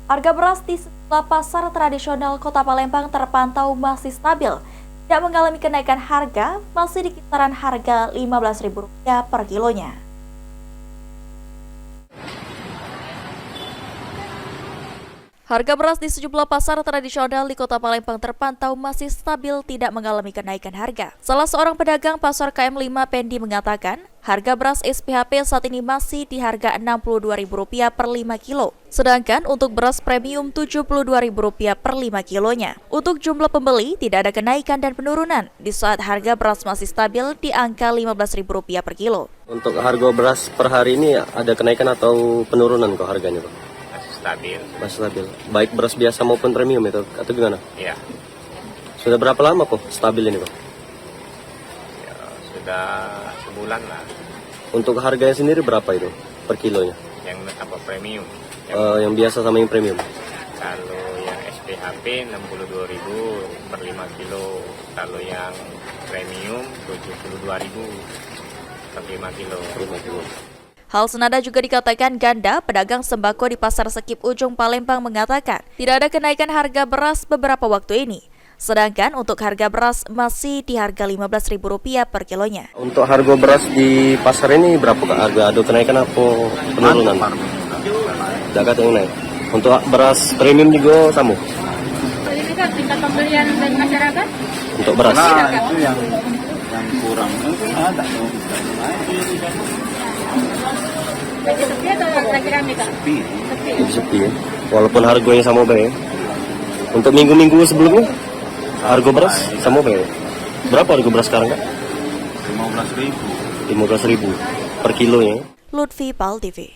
Harga beras di sejumlah pasar tradisional Kota Palembang terpantau masih stabil, tidak mengalami kenaikan harga, masih di kisaran harga Rp15.000 per kilonya. Harga beras di sejumlah pasar tradisional di Kota Palembang terpantau masih stabil, tidak mengalami kenaikan harga. Salah seorang pedagang pasar KM5 Pendi mengatakan, harga beras SPHP saat ini masih di harga Rp62.000 per 5 kilo. Sedangkan untuk beras premium Rp72.000 per 5 kilonya. Untuk jumlah pembeli tidak ada kenaikan dan penurunan di saat harga beras masih stabil di angka Rp15.000 per kilo. Untuk harga beras per hari ini ada kenaikan atau penurunan kok harganya, Pak? Stabil. Masih stabil. Baik beras biasa maupun premium itu atau gimana? Iya. Sudah berapa lama kok stabil ini, Pak? Ya, sudah sebulan lah. Untuk harganya sendiri berapa itu per kilonya? Yang apa premium? Yang biasa sama yang premium? Kalau yang SPHP 62.000 per 5 kilo. Kalau yang premium 72.000 per 5 kilo. 5 kilo. Hal senada juga dikatakan Ganda, pedagang sembako di Pasar Sekip Ujung Palembang mengatakan tidak ada kenaikan harga beras beberapa waktu ini. Sedangkan untuk harga beras masih di harga Rp15.000 per kilonya. Untuk harga beras di pasar ini berapa Kak? Harga ada kenaikan atau penurunan? Tidak ada yang naik. Untuk beras premium juga sama? Ini kan tingkat pembelian dari masyarakat. Untuk beras? Nah, itu yang kurang. Itu ada dong. Lagi sepi atau lagi rame, Kak? Sepi. Jadi sepi ya. Walaupun harganya sama baik. Untuk minggu-minggu sebelumnya harga beras sama baik. Berapa harga beras sekarang Kak? 15.000. 15.000 per kilonya. Lutfi Pal TV.